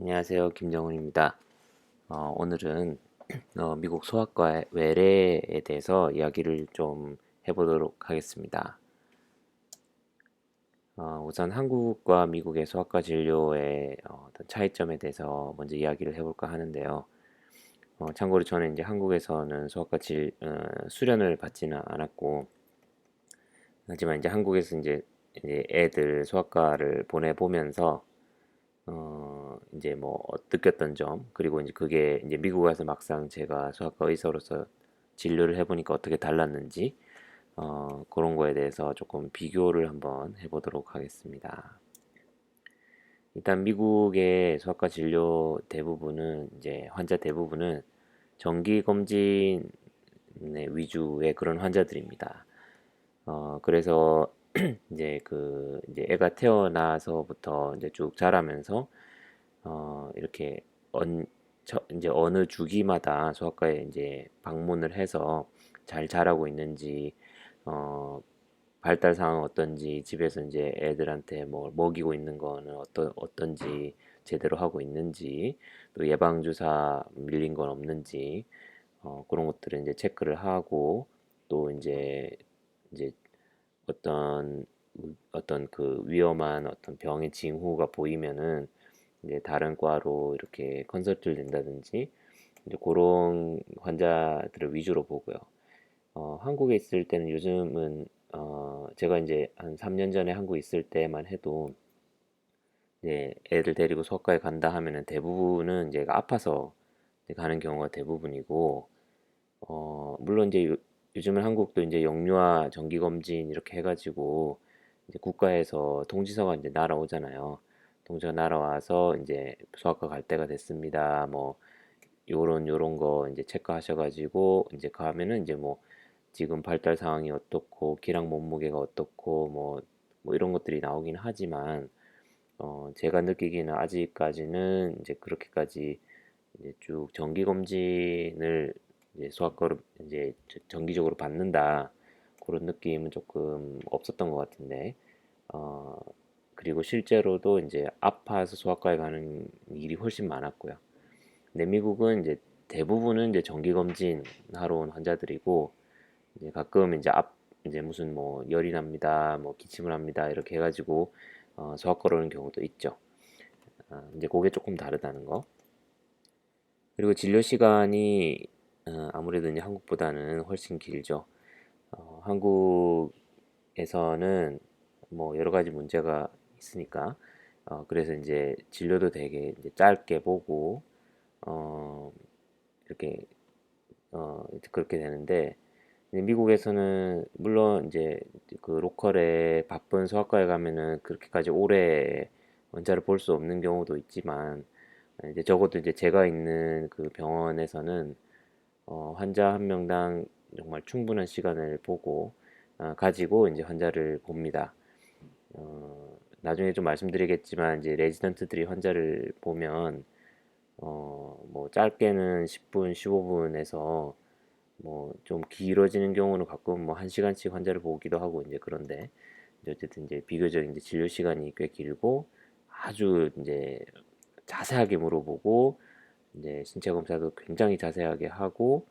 안녕하세요. 김정훈입니다. 오늘은 미국 소아과 외래에 대해서 이야기를 좀 해보도록 하겠습니다. 우선 한국과 미국의 소아과 진료의 어떤 차이점에 대해서 먼저 이야기를 해볼까 하는데요. 참고로 저는 이제 한국에서는 수련을 받지는 않았고, 하지만 이제 한국에서 이제 애들 소아과를 보내보면서 이제 뭐 느꼈던 점, 그리고 이제 그게 이제 미국 와서 막상 제가 소아과 의사로서 진료를 해보니까 어떻게 달랐는지, 그런 거에 대해서 조금 비교를 한번 해보도록 하겠습니다. 일단 미국의 소아과 진료 대부분은 이제 환자 대부분은 정기 검진 위주의 그런 환자들입니다. 그래서 이제 애가 태어나서부터 이제 쭉 자라면서 이렇게 이제 어느 주기마다 소아과에 이제 방문을 해서 잘 자라고 있는지, 어, 발달 상황 어떤지, 집에서 이제 애들한테 뭐 먹이고 있는 거는 어떤지, 제대로 하고 있는지, 또 예방주사 밀린 건 없는지, 그런 것들을 이제 체크를 하고, 또 이제 어떤 어떤 그 위험한 어떤 병의 징후가 보이면은 이제 다른 과로 이렇게 컨설트를 낸다든지 이제 그런 환자들을 위주로 보고요. 한국에 있을 때는 요즘은 제가 이제 한 3년 전에 한국에 있을 때만 해도 이제 애들 데리고 소아과에 간다 하면은 대부분은 이제 아파서 이제 가는 경우가 대부분이고, 물론 이제 요즘은 한국도 이제 영유아 정기검진 이렇게 해가지고 이제 국가에서 통지서가 이제 날아오잖아요. 통지가 날아와서 이제 소아과 갈 때가 됐습니다. 뭐 요런 거 이제 체크하셔가지고 이제 가면은 이제 뭐 지금 발달 상황이 어떻고 기랑 몸무게가 어떻고 뭐 이런 것들이 나오긴 하지만 제가 느끼기에는 아직까지는 이제 그렇게까지 이제 쭉 정기 검진을 이제 소아과로 이제 정기적으로 받는다 그런 느낌은 조금 없었던 것 같은데, 어, 그리고 실제로도 이제 아파서 소아과에 가는 일이 훨씬 많았고요. 근데 미국은 이제 대부분은 이제 정기 검진 하러 온 환자들이고, 이제 가끔 이제 무슨 뭐 열이 납니다, 뭐 기침을 합니다 이렇게 해가지고 소아과로 오는 경우도 있죠. 이제 그게 조금 다르다는 거. 그리고 진료 시간이 아무래도 이제 한국보다는 훨씬 길죠. 한국에서는 뭐 여러 가지 문제가 있으니까 그래서 이제 진료도 되게 이제 짧게 보고 어, 이렇게 이제 그렇게 되는데, 근데 미국에서는 물론 이제 그 로컬에 바쁜 소아과에 가면은 그렇게까지 오래 원자를 볼 수 없는 경우도 있지만, 이제 적어도 이제 제가 있는 그 병원에서는 환자 한 명당 정말 충분한 시간을 보고 가지고 이제 환자를 봅니다. 나중에 좀 말씀드리겠지만 이제 레지던트들이 환자를 보면 뭐 짧게는 10분, 15분에서 뭐 좀 길어지는 경우는 가끔 뭐 1시간씩 환자를 보기도 하고 이제 그런데 이제 어쨌든 이제 비교적 이제 진료 시간이 꽤 길고 아주 이제 자세하게 물어보고 이제 신체 검사도 굉장히 자세하게 하고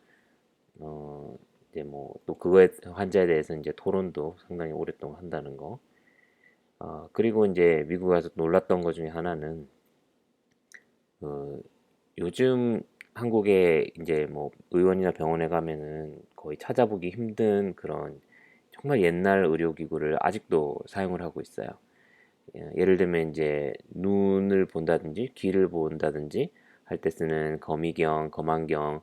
어 이제 뭐 또 그거에 환자에 대해서 이제 토론도 상당히 오랫동안 한다는 거. 그리고 이제 미국 가서 놀랐던 것 중에 하나는 그 요즘 한국에 이제 뭐 의원이나 병원에 가면은 거의 찾아보기 힘든 그런 정말 옛날 의료기구를 아직도 사용을 하고 있어요. 예를 들면 이제 눈을 본다든지 귀를 본다든지 할 때 쓰는 검안경,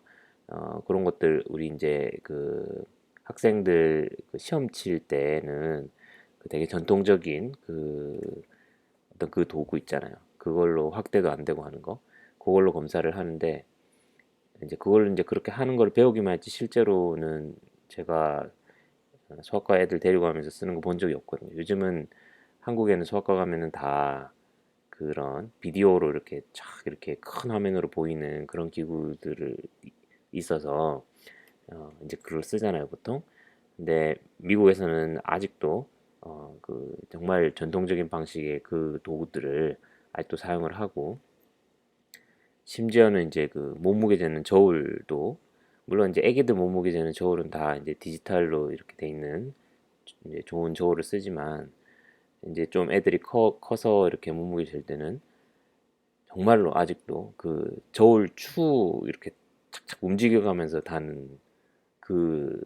그런 것들 우리 이제 그 학생들 그 시험 칠 때는 그 되게 전통적인 그 어떤 그 도구 있잖아요. 그걸로 확대도 안 되고 하는 거. 그걸로 검사를 하는데 이제 그걸 이제 그렇게 하는 걸 배우기만 했지 실제로는 제가 소아과 애들 데리고 가면서 쓰는 거 본 적이 없거든요. 요즘은 한국에는 소아과 가면은 다 그런 비디오로 이렇게 쫙 이렇게 큰 화면으로 보이는 그런 기구들을 있어서 이제 그걸 쓰잖아요, 보통. 근데 미국에서는 아직도 그 정말 전통적인 방식의 그 도구들을 아직도 사용을 하고 심지어는 이제 그 몸무게 재는 저울도, 물론 이제 애기들 몸무게 재는 저울은 다 이제 디지털로 이렇게 돼 있는 이제 좋은 저울을 쓰지만, 이제 좀 애들이 커서 이렇게 몸무게 잴 때는 정말로 아직도 그 저울 추 이렇게 착착 움직여가면서 다는 그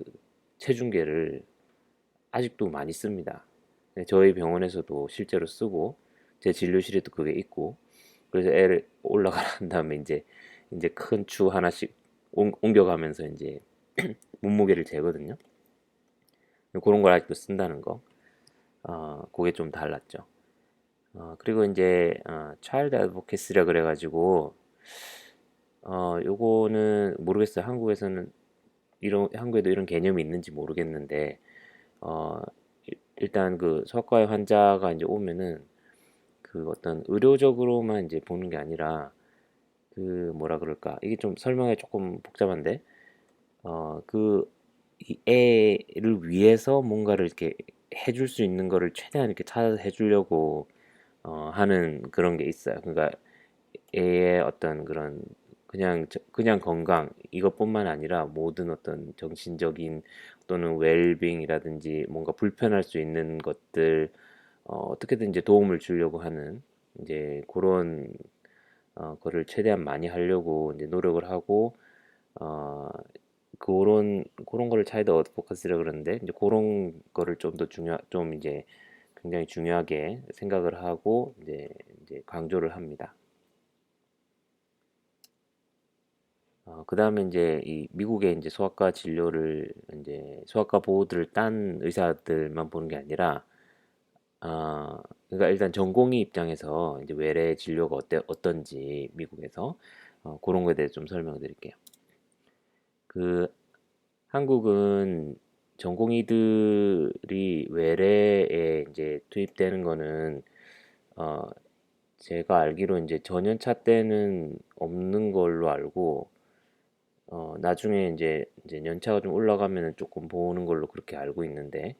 체중계를 아직도 많이 씁니다. 네, 저희 병원에서도 실제로 쓰고 제 진료실에도 그게 있고, 그래서 애를 올라가란 다음에 이제 큰 추 하나씩 옮겨가면서 이제 몸무게를 재거든요. 그런 걸 아직도 쓴다는 거. 그게 좀 달랐죠. 그리고 이제 차일드 애드보케시라 그래가지고 요거는 모르겠어요. 한국에도 이런 개념이 있는지 모르겠는데, 어, 일단 그 소아과의 환자가 이제 오면은 그 어떤 의료적으로만 이제 보는 게 아니라, 그 뭐라 그럴까, 이게 좀 설명이 조금 복잡한데, 그 이 애를 위해서 뭔가를 이렇게 해줄 수 있는 거를 최대한 이렇게 찾아서 해주려고 하는 그런 게 있어요. 그러니까 애의 어떤 그런 그냥 건강 이것뿐만 아니라 모든 어떤 정신적인 또는 웰빙이라든지 뭔가 불편할 수 있는 것들, 어떻게든 이제 도움을 주려고 하는 이제 그런 거를 최대한 많이 하려고 이제 노력을 하고, 어 그런 거를 차이드 어드보커시라 그러는데, 이제 그런 거를 좀 이제 굉장히 중요하게 생각을 하고 이제 강조를 합니다. 그다음에 이제 이 미국의 이제 소아과 진료를 이제 소아과 보호들을 딴 의사들만 보는 게 아니라, 아, 그러니까 일단 전공의 입장에서 이제 외래 진료가 어떤지 미국에서 그런 거에 대해서 좀 설명을 드릴게요. 그 한국은 전공의들이 외래에 이제 투입되는 거는, 어, 제가 알기로 이제 전연차 때는 없는 걸로 알고, 나중에 이제 연차가 좀 올라가면은 조금 보는 걸로 그렇게 알고 있는데,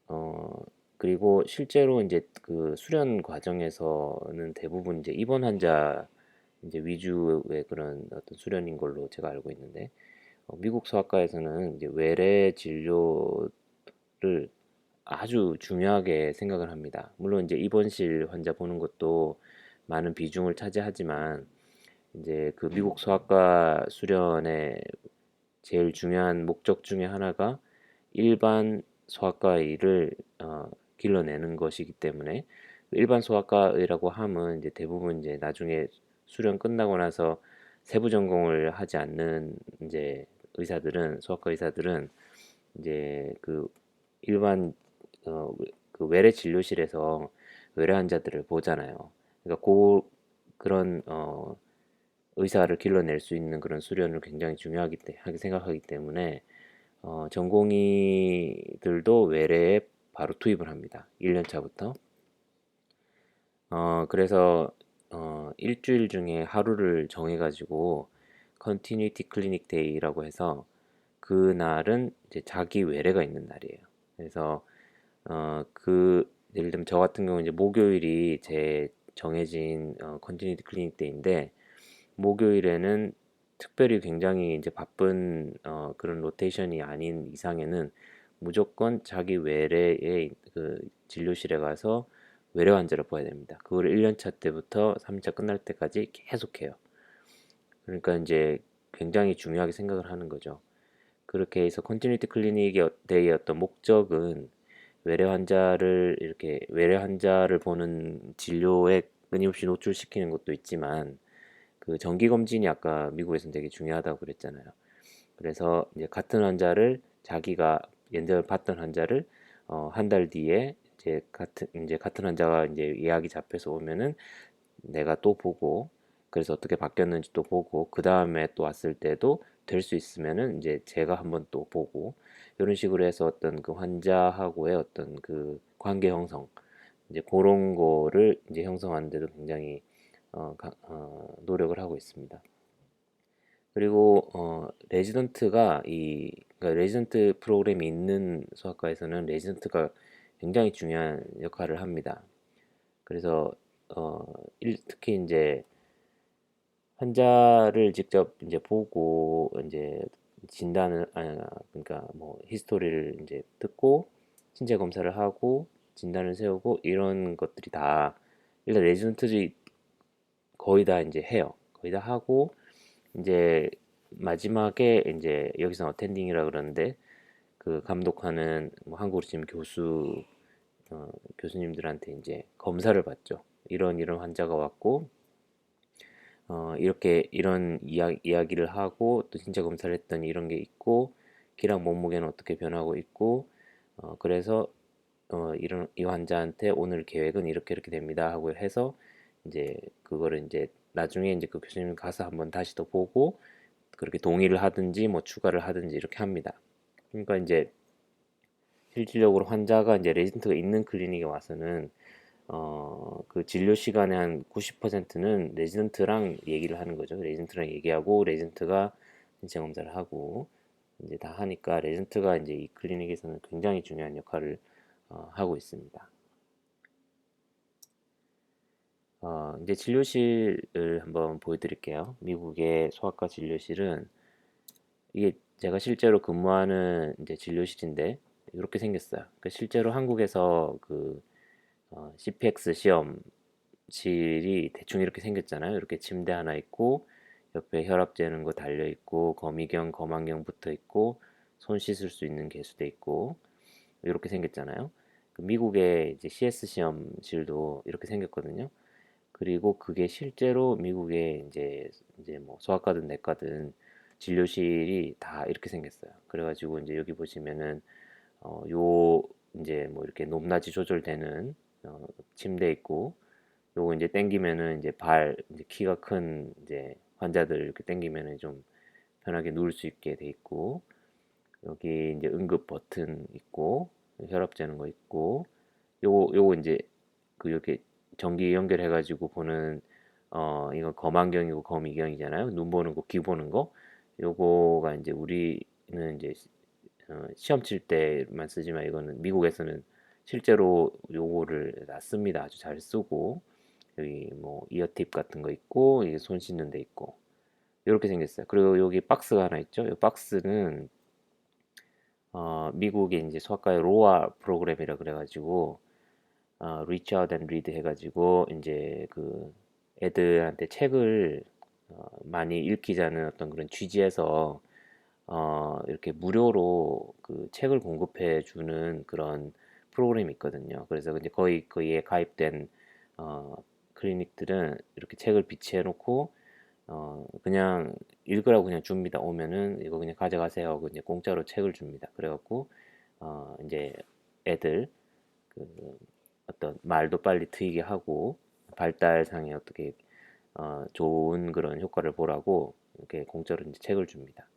어, 그리고 실제로 이제 그 수련 과정에서는 대부분 이제 입원 환자 이제 위주의 그런 어떤 수련인 걸로 제가 알고 있는데, 미국 소아과에서는 이제 외래 진료를 아주 중요하게 생각을 합니다. 물론 이제 입원실 환자 보는 것도 많은 비중을 차지하지만, 이제 그 미국 소아과 수련의 제일 중요한 목적 중에 하나가 일반 소아과의를 길러내는 것이기 때문에, 일반 소아과의라고 함은 이제 대부분 이제 나중에 수련 끝나고 나서 세부 전공을 하지 않는 이제 소아과 의사들은 이제 그 일반 어, 그 외래 진료실에서 외래 환자들을 보잖아요. 그러니까 그런 의사를 길러낼 수 있는 그런 수련을 굉장히 하게 생각하기 때문에, 전공의들도 외래에 바로 투입을 합니다. 1년 차부터. 그래서 일주일 중에 하루를 정해가지고 Continuity Clinic Day라고 해서, 그날은 이제 자기 외래가 있는 날이에요. 그래서 예를 들면 저 같은 경우 이제 목요일이 제 정해진 Continuity Clinic Day인데, 목요일에는 특별히 굉장히 이제 바쁜 그런 로테이션이 아닌 이상에는 무조건 자기 외래의 그 진료실에 가서 외래 환자를 봐야 됩니다. 그걸 1년차 때부터 3차 끝날 때까지 계속 해요. 그러니까 이제 굉장히 중요하게 생각을 하는 거죠. 그렇게 해서 컨티뉴티 클리닉의 데이의 어떤 목적은 외래 환자를 보는 진료에 끊임없이 노출시키는 것도 있지만, 그 정기 검진이 아까 미국에서는 되게 중요하다고 그랬잖아요. 그래서 이제 자기가 예전에 봤던 환자를 한 달 뒤에 이제 같은 환자가 이제 예약이 잡혀서 오면은 내가 또 보고, 그래서 어떻게 바뀌었는지 또 보고, 그 다음에 또 왔을 때도 될 수 있으면은 이제 제가 한번 또 보고, 이런 식으로 해서 어떤 그 환자하고의 어떤 그 관계 형성, 이제 그런 거를 이제 형성하는 데도 굉장히 노력을 하고 있습니다. 그리고 그러니까 레지던트 프로그램이 있는 소아과에서는 레지던트가 굉장히 중요한 역할을 합니다. 그래서 특히 이제 환자를 직접 이제 보고 이제 진단을 그러니까 뭐 히스토리를 이제 듣고 신체 검사를 하고 진단을 세우고 이런 것들이 다 일단 레지던트들이 거의 다 이제 해요. 거의 다 하고 이제 마지막에 이제 여기서 어텐딩이라 그러는데 그 감독하는 뭐 한국으로 치면 교수님들한테 이제 검사를 받죠. 이런 환자가 왔고 이렇게 이런 이야기를 하고 또 신체 검사를 했더니 이런 게 있고 키랑 몸무게는 어떻게 변하고 있고 그래서 이런 이 환자한테 오늘 계획은 이렇게 이렇게 됩니다 하고 해서 이제 그거를 이제 나중에 이제 그 교수님 가서 한번 다시 또 보고 그렇게 동의를 하든지 뭐 추가를 하든지 이렇게 합니다. 그러니까 이제 실질적으로 환자가 이제 레지던트가 있는 클리닉에 와서는 그 진료 시간의 한 90%는 레지던트랑 얘기를 하는 거죠. 레지던트랑 얘기하고 레지던트가 신체 검사를 하고 이제 다 하니까 레지던트가 이제 이 클리닉에서는 굉장히 중요한 역할을 하고 있습니다. 이제 진료실을 한번 보여드릴게요. 미국의 소아과 진료실은 이게 제가 실제로 근무하는 이제 진료실인데 이렇게 생겼어요. 그러니까 실제로 한국에서 그 CPX 시험실이 대충 이렇게 생겼잖아요. 이렇게 침대 하나 있고 옆에 혈압 재는 거 달려 있고 거미경, 거만경 붙어 있고 손 씻을 수 있는 개수대 있고 이렇게 생겼잖아요. 그 미국의 이제 CS 시험실도 이렇게 생겼거든요. 그리고 그게 실제로 미국의 이제 뭐 소아과든 내과든 진료실이 다 이렇게 생겼어요. 그래가지고 이제 여기 보시면은 요 이제 뭐 이렇게 높낮이 조절되는 침대 있고 요거 이제 땡기면은 이제 이제 키가 큰 이제 환자들 이렇게 땡기면은 좀 편하게 누울 수 있게 돼 있고 여기 이제 응급 버튼 있고 혈압 재는 거 있고 요거 이제 그 이렇게 전기 연결해 가지고 보는 이거 거만경이고 거미경이잖아요. 눈 보는 거, 귀 보는 거. 요거가 이제 우리는 이제 시험 칠 때만 쓰지만 이거는 미국에서는 실제로 요거를 다 씁니다. 아주 잘 쓰고 여기 뭐 이어팁 같은 거 있고 이게 손 씻는 데 있고 이렇게 생겼어요. 그리고 여기 박스가 하나 있죠. 이 박스는 미국의 이제 소아과의 로아 프로그램이라 그래가지고 Reach Out and Read 해가지고 이제 그 애들한테 책을 많이 읽히자는 어떤 그런 취지에서 이렇게 무료로 그 책을 공급해 주는 그런 프로그램이 있거든요. 그래서 이제 거기에 가입된 어, 클리닉들은 이렇게 책을 비치해 놓고 그냥 읽으라고 그냥 줍니다. 오면은 이거 그냥 가져가세요 하고 이제 공짜로 책을 줍니다. 그래갖고 이제 애들 그 어떤 말도 빨리 트이게 하고 발달상에 어떻게 좋은 그런 효과를 보라고 이렇게 공짜로 이제 책을 줍니다.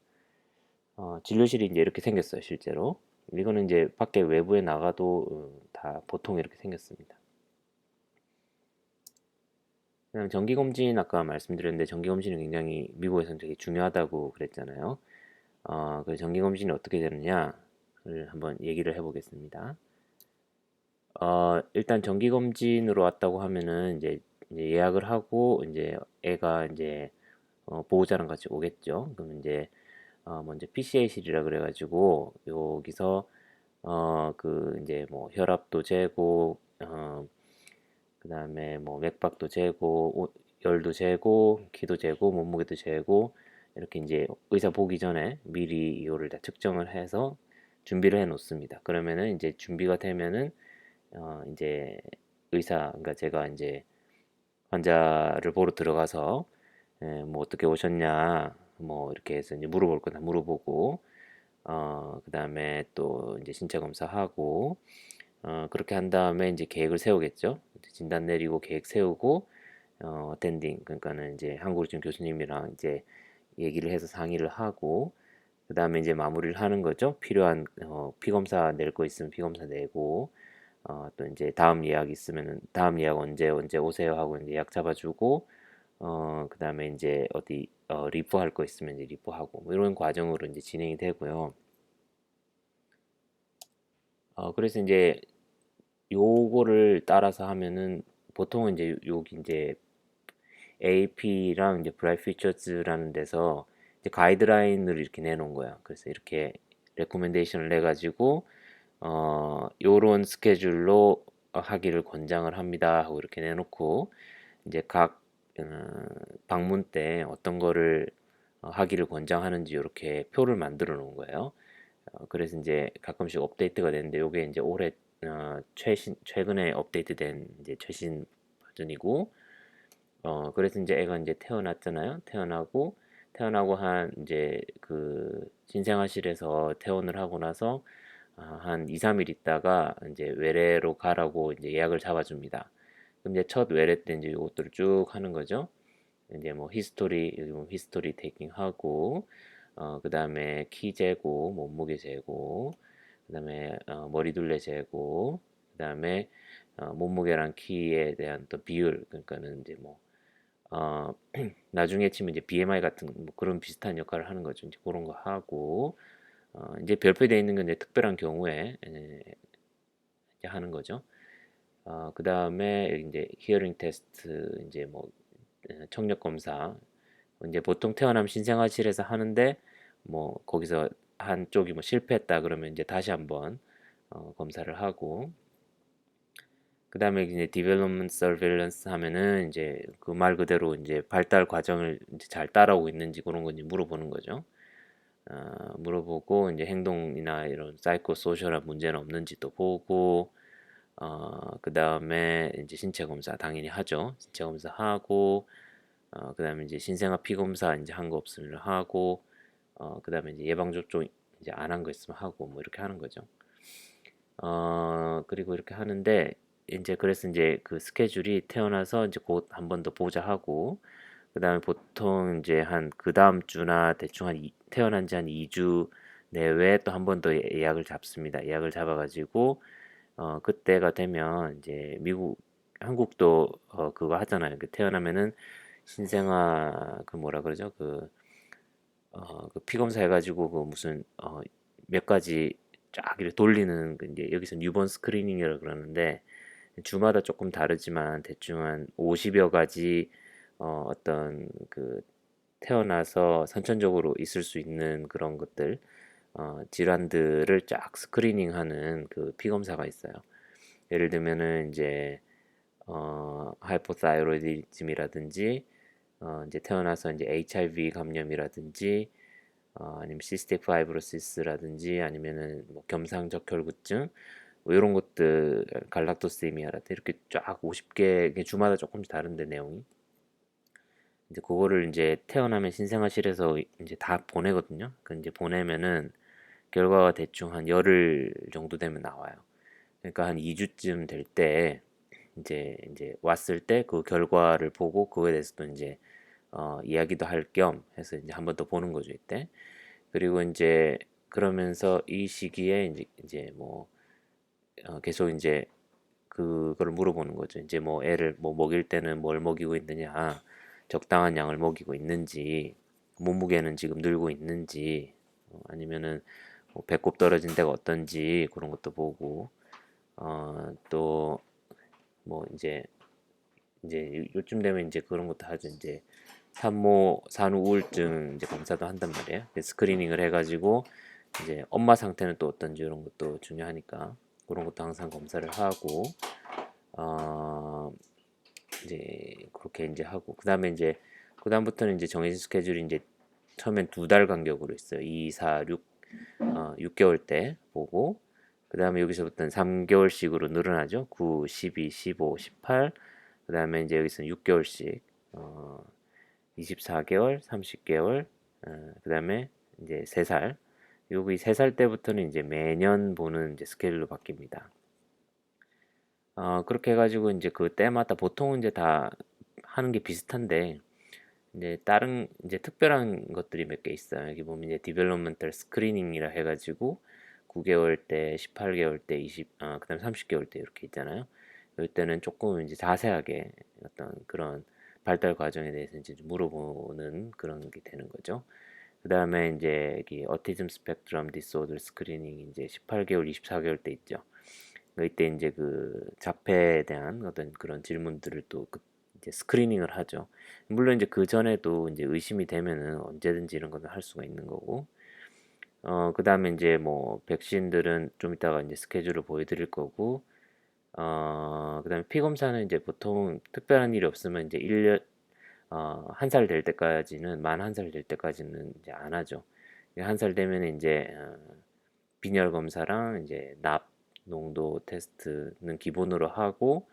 진료실이 이제 이렇게 생겼어요, 실제로. 이거는 이제 밖에 외부에 나가도 다 보통 이렇게 생겼습니다. 그다음 정기검진 아까 말씀드렸는데 정기검진이 굉장히 미국에서는 되게 중요하다고 그랬잖아요. 그 정기검진이 어떻게 되느냐를 한번 얘기를 해보겠습니다. 일단 정기검진으로 왔다고 하면은 이제 예약을 하고 이제 애가 이제 보호자랑 같이 오겠죠. 그럼 이제 먼저 PCA실이라 그래가지고 여기서 그 이제 뭐 혈압도 재고 그다음에 뭐 맥박도 재고 열도 재고 키도 재고 몸무게도 재고 이렇게 이제 의사 보기 전에 미리 이거를 다 측정을 해서 준비를 해 놓습니다. 그러면은 이제 준비가 되면은 이제 그러니까 제가 이제 환자를 보러 들어가서 뭐 어떻게 오셨냐 뭐 이렇게 해서 이제 물어볼 거 다 물어보고 그다음에 또 이제 신체 검사하고 그렇게 한 다음에 이제 계획을 세우겠죠. 진단 내리고 계획 세우고 어텐딩 그러니까는 이제 한국어 좀 교수님이랑 이제 얘기를 해서 상의를 하고 그다음에 이제 마무리를 하는 거죠. 필요한 피 검사 낼 거 있으면 피 검사 내고 또 이제 다음 예약 있으면은 다음 예약 언제 오세요 하고 이제 예약 잡아주고 그다음에 이제 어디 리포 할 거 있으면 이제 리포하고 뭐 이런 과정으로 이제 진행이 되고요. 그래서 이제 요거를 따라서 하면은 보통은 이제 여기 이제 AP랑 이제 Bright Futures라는 데서 이제 가이드라인을 이렇게 내놓은 거야. 그래서 이렇게 레코멘데이션을 내 가지고 요런 스케줄로 하기를 권장을 합니다 하고 이렇게 내놓고 이제 각 어, 방문 때 어떤 거를 하기를 권장하는지 이렇게 표를 만들어 놓은 거예요. 그래서 이제 가끔씩 업데이트가 되는데 요게 이제 올해 최근에 업데이트된 이제 최신 버전이고 그래서 이제 애가 이제 태어났잖아요. 태어나고 한 이제 그 신생아실에서 퇴원을 하고 나서 한 2, 3일 있다가 이제 외래로 가라고 이제 예약을 잡아줍니다. 그럼 이제 첫 외래 때 이제 이것들을 쭉 하는 거죠. 이제 뭐 히스토리, 여기 뭐 히스토리 테이킹 하고, 그 다음에 키 재고, 몸무게 재고, 그 다음에 머리둘레 재고, 그 다음에 몸무게랑 키에 대한 또 비율, 그러니까는 이제 뭐, 어, 나중에 치면 이제 BMI 같은 뭐 그런 비슷한 역할을 하는 거죠. 이제 그런 거 하고, 이제 별표되어 있는 건 이제 특별한 경우에 이제 하는 거죠. 그 다음에 이제 히어링 테스트, 이제 뭐 청력 검사, 이제 보통 태어나면 신생아실에서 하는데 뭐 거기서 한쪽이 뭐 실패했다 그러면 이제 다시 한번 검사를 하고 그 다음에 이제 Development Surveillance 하면은 이제 그 말 그대로 이제 발달 과정을 이제 잘 따라오고 있는지 그런 거 이제 물어보는 거죠. 물어보고 이제 행동이나 이런 사이코 소셜한 문제는 없는지 또 보고 그 다음에 이제 신체 검사 당연히 하죠. 신체 검사 하고 그 다음에 이제 신생아 피 검사 이제 한 거 없으면 하고 그 다음에 이제 예방 접종 이제 안 한 거 있으면 하고 뭐 이렇게 하는 거죠. 그리고 이렇게 하는데 이제 그래서 이제 그 스케줄이 태어나서 이제 곧 한 번 더 보자 하고 그다음에 보통 이제 한 그 다음 주나 대충 태어난 지 한 2주 내외에 또 한 번 더 예약을 잡습니다. 예약을 잡아가지고 그때가 되면 이제 한국도 그거 하잖아요. 그 태어나면은 신생아 그 뭐라 그러죠? 그 피검사 해가지고 그 무슨 몇 가지 쫙 이렇게 돌리는 그 이제 여기서 뉴본 스크리닝이라고 그러는데 주마다 조금 다르지만 대충 한 50여 가지 어떤 그 태어나서 선천적으로 있을 수 있는 그런 것들 질환들을 쫙 스크리닝하는 그 피검사가 있어요. 예를 들면은 이제 하이포타이로이디즘이라든지 이제 태어나서 이제 HIV 감염이라든지 아니면 시스틱 파이브로시스라든지 아니면은 뭐 겸상적혈구증 뭐 이런 것들 갈락토세미아라든지 이렇게 쫙 50개 주마다 조금씩 다른데 내용이 이제 그거를 이제 태어나면 신생아실에서 이제 다 보내거든요. 그 이제 보내면은 결과가 대충 한 열흘 정도 되면 나와요. 그러니까 한 2주쯤 될 때 이제 왔을 때 그 결과를 보고 그거에 대해서 또 이제 이야기도 할 겸 해서 이제 한 번 더 보는 거죠 이때. 그리고 이제 그러면서 이 시기에 이제 뭐 계속 이제 그걸 물어보는 거죠. 이제 뭐 애를 뭐 먹일 때는 뭘 먹이고 있느냐, 적당한 양을 먹이고 있는지, 몸무게는 지금 늘고 있는지, 아니면은 뭐 배꼽 떨어진 데가 어떤지 그런 것도 보고, 또 뭐 이제 요쯤 되면 이제 그런 것도 하죠. 이제 산후 우울증 이제 검사도 한단 말이에요. 스크리닝을 해가지고 이제 엄마 상태는 또 어떤지 이런 것도 중요하니까 그런 것도 항상 검사를 하고 어 이제 그렇게 이제 하고 그다음에 이제 그다음부터는 이제 정해진 스케줄이 이제 처음엔 2달 간격으로 있어요. 2, 4, 6 6개월 때 보고 그다음에 여기서부터는 3개월씩으로 늘어나죠. 9, 12, 15, 18 그다음에 이제 여기서는 6개월씩 24개월, 30개월 그다음에 이제 3살 여기 3살 때부터는 이제 매년 보는 이제 스케일로 바뀝니다. 그렇게 해가지고 이제 그 때마다 보통은 이제 다 하는 게 비슷한데 이제 다른 이제 특별한 것들이 몇 개 있어요. 여기 보면 이제 디벨롭먼털 스크리닝이라 해가지고 9개월 때, 18개월 때, 그다음 30개월 때 이렇게 있잖아요. 이때는 조금 이제 자세하게 어떤 그런 발달 과정에 대해서 이제 좀 물어보는 그런 게 되는 거죠. 그 다음에 이제 여기 어티즘 스펙트럼 디소더 스크리닝 이제 18개월, 24개월 때 있죠. 이때 이제 그 자폐에 대한 어떤 그런 질문들을 또 이제 스크리닝을 하죠. 물론 이제 그 전에도 이제 의심이 되면은 언제든지 이런 거는 할 수가 있는 거고, 그다음에 이제 뭐 백신들은 좀 이따가 이제 스케줄을 보여드릴 거고, 그다음에 피 검사는 이제 보통 특별한 일이 없으면 이제 1년, 한 살 될 때까지는, 만 한 살 될 때까지는 이제 안 하죠. 한 살 되면 이제 빈혈 검사랑 이제 납 농도 테스트는 기본으로 하고,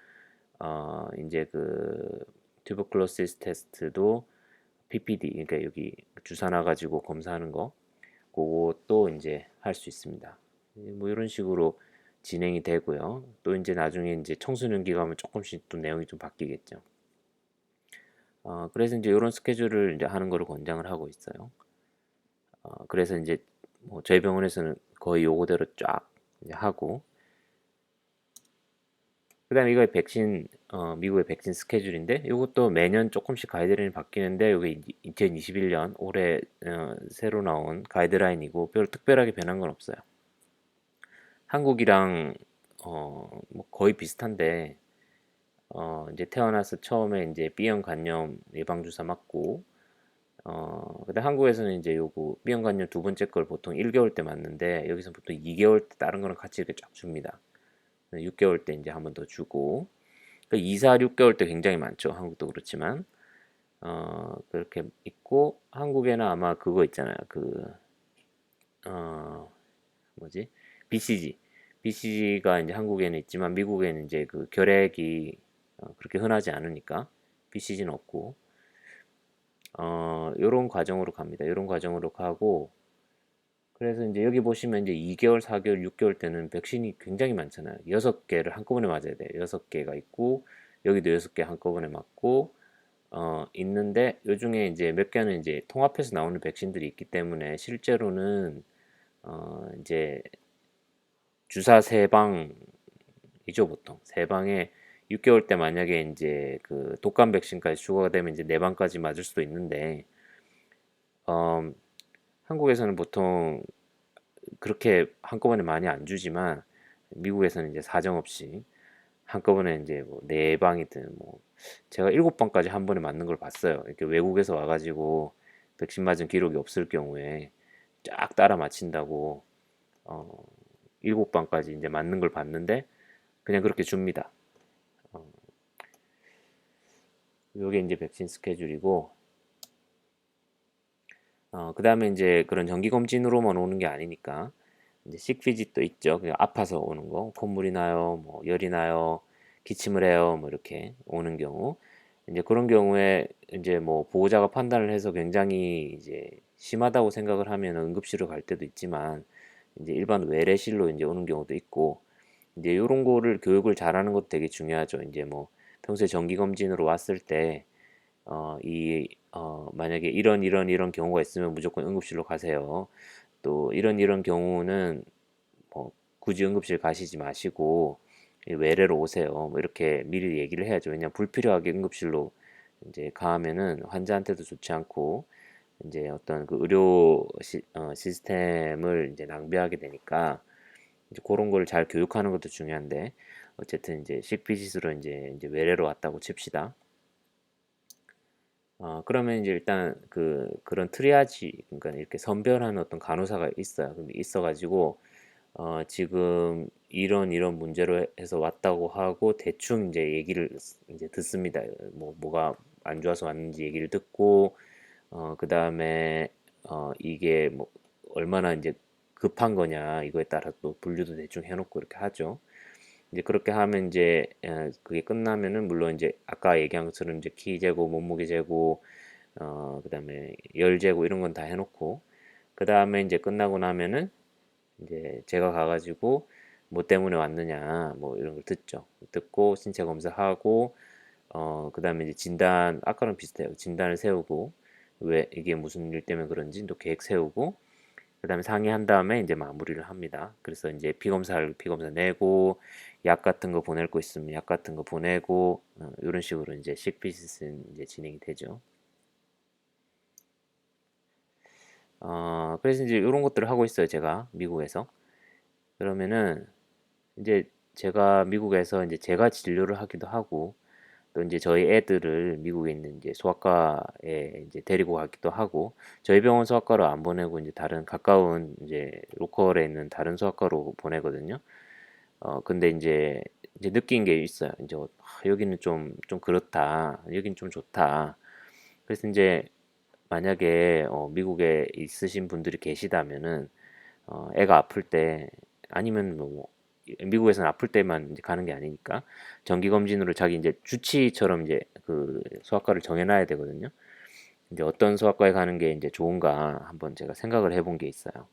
이제 그 튜버클로시스 테스트도 PPD, 그러니까 여기 주사 놔 가지고 검사하는 거, 그것도 이제 할 수 있습니다. 뭐 이런 식으로 진행이 되고요. 또 이제 나중에 이제 청소년기 가면 조금씩 또 내용이 좀 바뀌겠죠. 그래서 이제 이런 스케줄을 이제 하는 거를 권장을 하고 있어요. 그래서 이제 뭐 저희 병원에서는 거의 요거대로 쫙 이제 하고, 그다음에 이거 백신, 미국의 백신 스케줄인데, 이것도 매년 조금씩 가이드라인이 바뀌는데, 이게 2021년 올해 새로 나온 가이드라인이고, 별 특별하게 변한 건 없어요. 한국이랑 뭐 거의 비슷한데, 이제 태어나서 처음에 이제 B형 간염 예방 주사 맞고, 근데 한국에서는 이제 요거 B형 간염 두 번째 걸 보통 1개월 때 맞는데, 여기서 보통 2개월 때 다른 거랑 같이 이렇게 쫙 줍니다. 6개월 때 이제 한 번 더 주고, 그러니까 2, 4, 6개월 때 굉장히 많죠. 한국도 그렇지만, 그렇게 있고, 한국에는 아마 그거 있잖아요. 어, 뭐지? BCG. BCG가 이제 한국에는 있지만 미국에는 이제 그 결핵이 그렇게 흔하지 않으니까 BCG는 없고, 요런 과정으로 갑니다. 요런 과정으로 가고, 그래서 이제 여기 보시면 이제 2개월, 4개월, 6개월 때는 백신이 굉장히 많잖아요. 6개를 한꺼번에 맞아야 돼요. 6개가 있고, 여기도 6개 한꺼번에 맞고, 있는데, 요 중에 이제 몇 개는 이제 통합해서 나오는 백신들이 있기 때문에 실제로는, 이제 주사 3방이죠, 보통. 3방에 6개월 때 만약에 이제 그 독감 백신까지 추가가 되면 이제 4방까지 맞을 수도 있는데, 어, 한국에서는 보통 그렇게 한꺼번에 많이 안 주지만, 미국에서는 이제 사정없이 한꺼번에 이제 뭐 4방이든 뭐, 제가 7방까지 한 번에 맞는 걸 봤어요. 이렇게 외국에서 와가지고 백신 맞은 기록이 없을 경우에 쫙 따라 맞힌다고, 어, 7방까지 이제 맞는 걸 봤는데, 그냥 그렇게 줍니다. 어, 요게 이제 백신 스케줄이고, 그 다음에 이제 그런 정기검진으로만 오는 게 아니니까, 이제 식피짓도 있죠. 그냥 아파서 오는 거, 콧물이 나요, 뭐 열이 나요, 기침을 해요, 뭐 이렇게 오는 경우, 이제 그런 경우에 이제 뭐 보호자가 판단을 해서 굉장히 이제 심하다고 생각을 하면 응급실로 갈 때도 있지만, 이제 일반 외래실로 이제 오는 경우도 있고, 이제 이런 거를 교육을 잘하는 것도 되게 중요하죠. 이제 뭐 평소에 정기검진으로 왔을 때, 만약에 이런 경우가 있으면 무조건 응급실로 가세요. 또 이런 경우는 뭐 굳이 응급실 가시지 마시고 외래로 오세요. 뭐 이렇게 미리 얘기를 해야죠. 왜냐면 불필요하게 응급실로 이제 가면은 환자한테도 좋지 않고 이제 어떤 그 의료 시스템을 이제 낭비하게 되니까, 이제 그런 걸 잘 교육하는 것도 중요한데, 어쨌든 이제 식비짓으로 이제 외래로 왔다고 칩시다. 그러면 이제 일단 그런 트리아지, 그러니까 이렇게 선별하는 어떤 간호사가 있어요. 그럼 있어가지고, 지금 이런 문제로 해서 왔다고 하고, 대충 이제 얘기를 이제 듣습니다. 뭐가 안 좋아서 왔는지 얘기를 듣고, 그 다음에, 이게 뭐, 얼마나 이제 급한 거냐, 이거에 따라 또 분류도 대충 해놓고 이렇게 하죠. 이제 그렇게 하면 이제 그게 끝나면은 물론 이제 아까 얘기한 것처럼 이제 키 재고 몸무게 재고 그다음에 열 재고 이런 건 다 해놓고, 그다음에 이제 끝나고 나면은 이제 제가 가가지고 뭐 때문에 왔느냐 뭐 이런 걸 듣죠. 듣고 신체 검사하고, 그다음에 이제 진단, 아까랑 비슷해요. 진단을 세우고, 왜 이게 무슨 일 때문에 그런지 또 계획 세우고, 그다음에 상의한 다음에 이제 마무리를 합니다. 그래서 이제 피 검사 내고, 약 같은 거 보낼 거 있으면 약 같은 거 보내고, 이런 식으로 이제 식비짓은 이제 진행이 되죠. 그래서 이제 이런 것들을 하고 있어요, 제가 미국에서. 그러면은 이제 제가 미국에서 이제 제가 진료를 하기도 하고, 또 이제 저희 애들을 미국에 있는 이제 소아과에 이제 데리고 가기도 하고, 저희 병원 소아과로 안 보내고 이제 다른 가까운 이제 로컬에 있는 다른 소아과로 보내거든요. 근데 이제 느낀 게 있어요. 이제 여기는 좀 그렇다. 여긴 좀 좋다. 그래서 이제 만약에 미국에 있으신 분들이 계시다면은 애가 아플 때, 아니면 뭐 미국에서는 아플 때만 이제 가는 게 아니니까 정기 검진으로 자기 이제 주치처럼 이제 그 소아과를 정해놔야 되거든요. 이제 어떤 소아과에 가는 게 이제 좋은가 한번 제가 생각을 해본 게 있어요.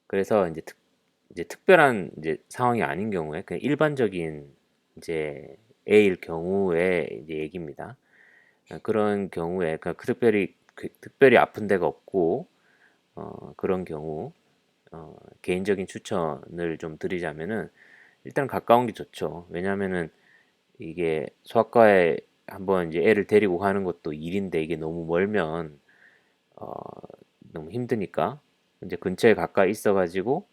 그래서 이제 특별한 이제 상황이 아닌 경우에 그냥 일반적인 이제 A일 경우에 이제 얘기입니다. 그런 경우에 특별히 아픈 데가 없고 그런 경우 개인적인 추천을 좀 드리자면은 일단 가까운 게 좋죠. 왜냐면은 이게 소아과에 한번 이제 애를 데리고 가는 것도 일인데, 이게 너무 멀면 어, 너무 힘드니까 이제 근처에 가까이 있어가지고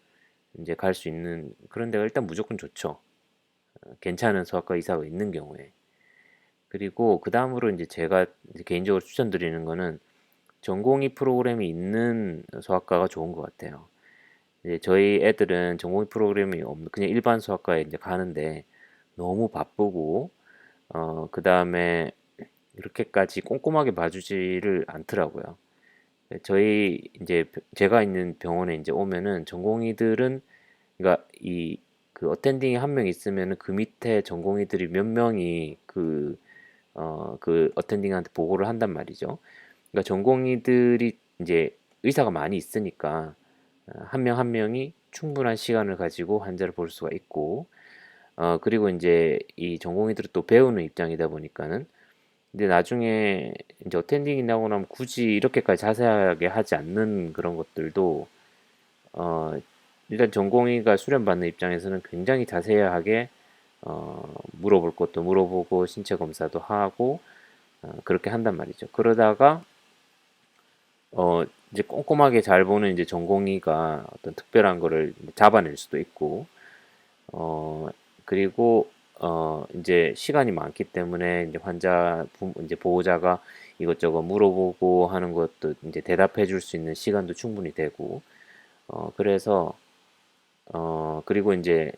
이제 갈 수 있는 그런 데가 일단 무조건 좋죠. 괜찮은 소아과 의사가 있는 경우에. 그리고 그 다음으로 이제 제가 이제 개인적으로 추천드리는 거는 전공의 프로그램이 있는 소아과가 좋은 것 같아요. 이제 저희 애들은 전공의 프로그램이 없는 그냥 일반 수학과에 이제 가는데 너무 바쁘고 그 다음에 이렇게까지 꼼꼼하게 봐주지를 않더라고요. 저희 이제 제가 있는 병원에 이제 오면은 전공의들은, 그러니까 이 그 어텐딩이 한 명 있으면은 그 밑에 전공의들이 몇 명이 그 어텐딩한테 보고를 한단 말이죠. 그러니까 전공의들이 이제 의사가 많이 있으니까 한 명 한 명이 충분한 시간을 가지고 환자를 볼 수가 있고, 그리고 이제 이 전공의들은 또 배우는 입장이다 보니까는 근데 나중에 이제 어텐딩이 나고 나면 굳이 이렇게까지 자세하게 하지 않는 그런 것들도 어, 일단 전공의가 수련받는 입장에서는 굉장히 자세하게 물어볼 것도 물어보고 신체 검사도 하고 그렇게 한단 말이죠. 그러다가 이제 꼼꼼하게 잘 보는 이제 전공의가 어떤 특별한 거를 잡아낼 수도 있고, 어, 그리고 이제 시간이 많기 때문에 이제 이제 보호자가 이것저것 물어보고 하는 것도 이제 대답해 줄 수 있는 시간도 충분히 되고, 그래서 그리고 이제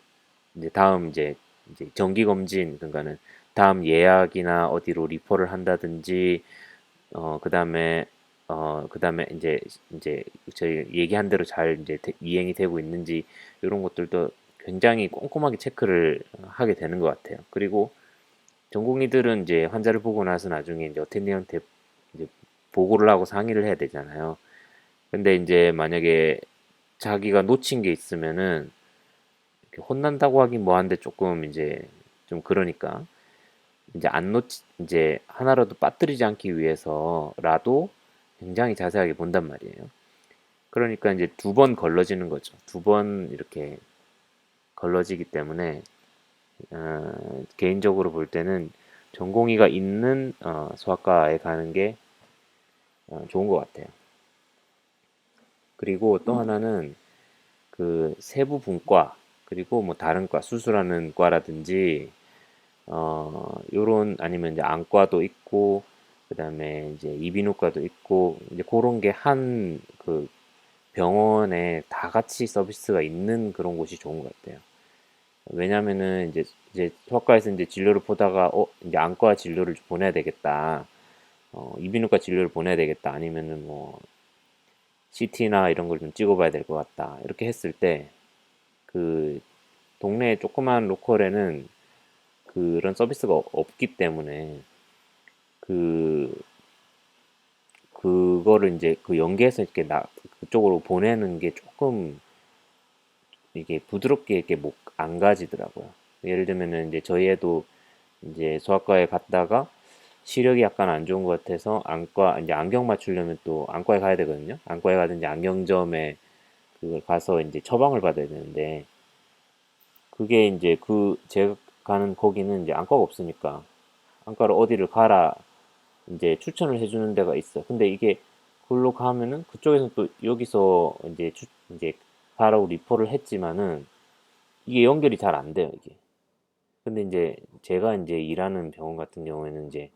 다음 이제 정기 검진, 그러니까는 다음 예약이나 어디로 리퍼를 한다든지 그다음에 이제 저희 얘기한 대로 잘 이제 이행이 되고 있는지 이런 것들도 굉장히 꼼꼼하게 체크를 하게 되는 것 같아요. 그리고 전공의들은 이제 환자를 보고 나서 나중에 이제 어텐딩한테 이제 보고를 하고 상의를 해야 되잖아요. 근데 이제 만약에 자기가 놓친 게 있으면은 이렇게 혼난다고 하긴 뭐한데 조금 이제 좀 그러니까 이제 안 놓치 이제 하나라도 빠뜨리지 않기 위해서라도 굉장히 자세하게 본단 말이에요. 그러니까 이제 두 번 걸러지는 거죠. 두 번 이렇게 걸러지기 때문에 개인적으로 볼 때는 전공의가 있는 소아과에 가는 게 좋은 것 같아요. 그리고 또 하나는 그 세부분과, 그리고 뭐 다른 과 수술하는 과라든지 요런 아니면 이제 안과도 있고 그다음에 이제 이비인후과도 있고 이제 그런 게 한 그 병원에 다 같이 서비스가 있는 그런 곳이 좋은 것 같아요. 왜냐면은 이제 소아과에서 이제 진료를 보다가 이제 안과 진료를 보내야 되겠다. 이비인후과 진료를 보내야 되겠다. 아니면은 뭐 CT나 이런 걸 좀 찍어봐야 될 것 같다. 이렇게 했을 때 그 동네 조그만 로컬에는 그런 서비스가 없기 때문에 그 그거를 이제 그 연계해서 이렇게 그쪽으로 보내는 게 조금 이게 부드럽게 이렇게 목 안 가지더라고요. 예를 들면은 이제 저희 애도 이제 소아과에 갔다가 시력이 약간 안 좋은 것 같아서 안과 이제 안경 맞추려면 또 안과에 가야 되거든요. 안과에 가든지 안경점에 그걸 가서 이제 처방을 받아야 되는데, 그게 이제 제가 가는 거기는 이제 안과가 없으니까 안과를 어디를 가라 이제 추천을 해주는 데가 있어. 근데 이게 그걸로 가면은 그쪽에서 또 여기서 이제 가라고 리퍼를 했지만은 이게 연결이 잘 안 돼요, 이게. 근데 이제 제가 이제 일하는 병원 같은 경우에는 이제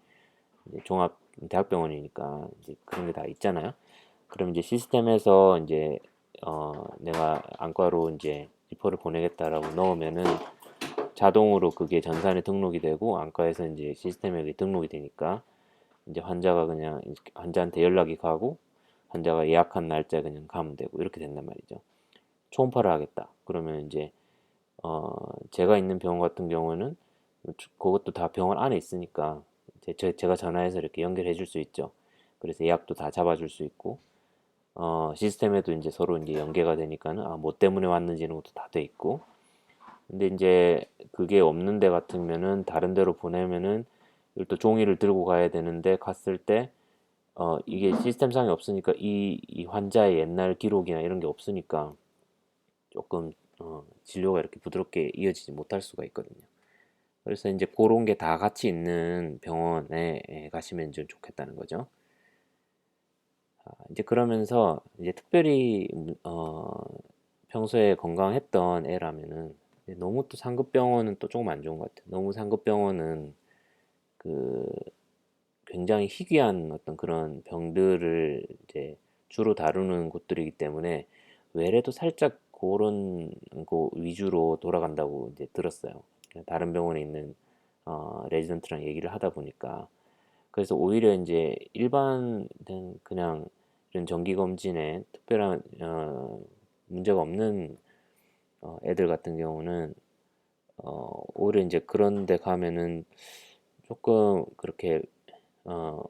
종합 대학병원이니까 이제 그런 게 다 있잖아요. 그럼 이제 시스템에서 이제 내가 안과로 이제 리퍼를 보내겠다라고 넣으면은 자동으로 그게 전산에 등록이 되고 안과에서 이제 시스템에 그게 등록이 되니까 이제 환자가 그냥 환자한테 연락이 가고 환자가 예약한 날짜에 그냥 가면 되고 이렇게 된단 말이죠. 초음파를 하겠다. 그러면 이제 제가 있는 병원 같은 경우는 그것도 다 병원 안에 있으니까 제가 전화해서 이렇게 연결해 줄 수 있죠. 그래서 예약도 다 잡아줄 수 있고 시스템에도 이제 서로 이제 연계가 되니까는 뭐 때문에 왔는지 이런 것도 다 돼 있고. 근데 이제 그게 없는 데 같으면은 다른 데로 보내면은 또 종이를 들고 가야 되는데 갔을 때 이게 시스템상에 없으니까 이 환자의 옛날 기록이나 이런 게 없으니까 조금 진료가 이렇게 부드럽게 이어지지 못할 수가 있거든요. 그래서 이제 그런 게 다 같이 있는 병원에 가시면 좀 좋겠다는 거죠. 이제 그러면서 이제 특별히 평소에 건강했던 애라면은 너무 또 상급 병원은 또 조금 안 좋은 것 같아요. 너무 상급 병원은 그 굉장히 희귀한 어떤 그런 병들을 이제 주로 다루는 곳들이기 때문에 외래도 살짝 그런 거 위주로 돌아간다고 이제 들었어요. 다른 병원에 있는 레지던트랑 얘기를 하다 보니까 그래서 오히려 이제 일반 그냥 이런 정기 검진에 특별한 문제가 없는 애들 같은 경우는 오히려 이제 그런 데 가면은 조금 그렇게 어,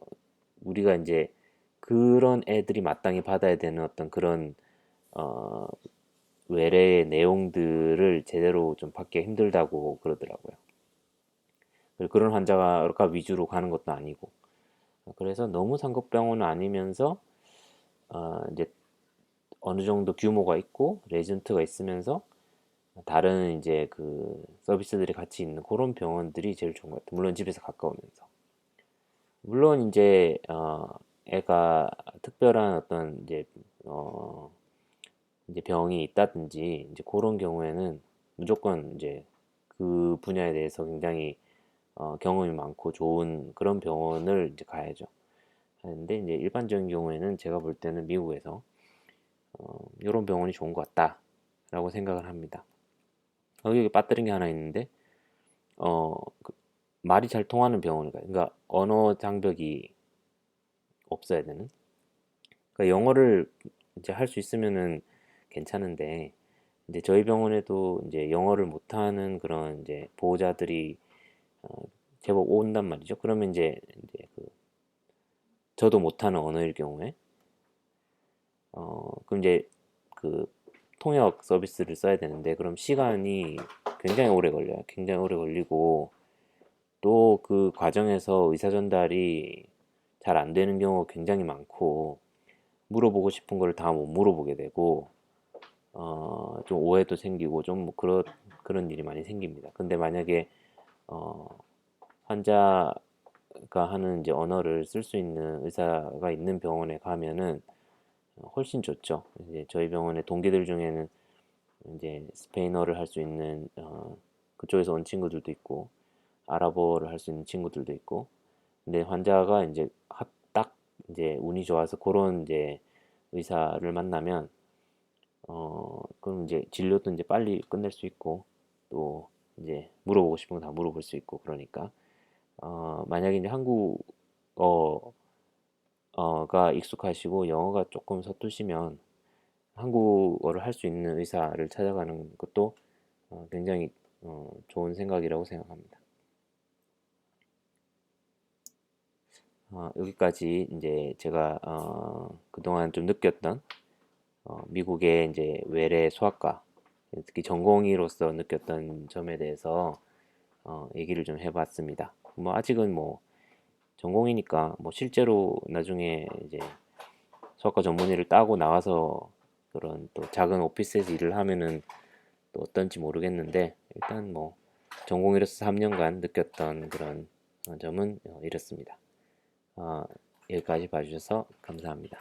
우리가 이제 그런 애들이 마땅히 받아야 되는 어떤 그런 어, 외래의 내용들을 제대로 좀 받기 힘들다고 그러더라고요. 그리고 그런 환자가 위주로 가는 것도 아니고. 그래서 너무 상급 병원은 아니면서 이제 어느 정도 규모가 있고 레전트가 있으면서 다른 이제 그 서비스들이 같이 있는 그런 병원들이 제일 좋은 것 같아요. 물론 집에서 가까우면서. 물론 이제 애가 특별한 어떤 어 이제 병이 있다든지 이제 그런 경우에는 무조건 이제 그 분야에 대해서 굉장히 경험이 많고 좋은 그런 병원을 이제 가야죠. 하는데 이제 일반적인 경우에는 제가 볼 때는 미국에서 이런 병원이 좋은 것 같다라고 생각을 합니다. 여기 빠뜨린 게 하나 있는데 그 말이 잘 통하는 병원을 가요. 그러니까 언어 장벽이 없어야 되는. 그러니까 영어를 이제 할 수 있으면은 괜찮은데 이제 저희 병원에도 이제 영어를 못하는 그런 이제 보호자들이 어, 제법 온단 말이죠. 그러면 이제 저도 못하는 언어일 경우에 그럼 이제 그 통역 서비스를 써야 되는데 그럼 시간이 굉장히 오래 걸려요. 굉장히 오래 걸리고 또 그 과정에서 의사 전달이 잘 안 되는 경우가 굉장히 많고 물어보고 싶은 걸 다 못 물어보게 되고 좀 오해도 생기고 좀 뭐 그런 일이 많이 생깁니다. 근데 만약에 어, 환자가 하는 이제 언어를 쓸 수 있는 의사가 있는 병원에 가면은 훨씬 좋죠. 이제 저희 병원의 동기들 중에는 이제 스페인어를 할 수 있는 그쪽에서 온 친구들도 있고 아랍어를 할 수 있는 친구들도 있고 근데 환자가 이제 딱 이제 운이 좋아서 그런 이제 의사를 만나면 그럼 이제 진료도 이제 빨리 끝낼 수 있고 또 이제 물어보고 싶은 거 다 물어볼 수 있고 그러니까 만약에 이제 한국어가 익숙하시고 영어가 조금 서투시면 한국어를 할 수 있는 의사를 찾아가는 것도 굉장히 좋은 생각이라고 생각합니다. 여기까지 이제 제가 그동안 좀 느꼈던 미국의 이제 외래 수학과 특히 전공의로서 느꼈던 점에 대해서 얘기를 좀 해봤습니다. 뭐 아직은 뭐 전공이니까 뭐 실제로 나중에 이제 수학과 전문의를 따고 나와서 그런 또 작은 오피스에서 일을 하면은 또 어떤지 모르겠는데 일단 뭐 전공의로서 3년간 느꼈던 그런 점은 이렇습니다. 어, 여기까지 봐주셔서 감사합니다.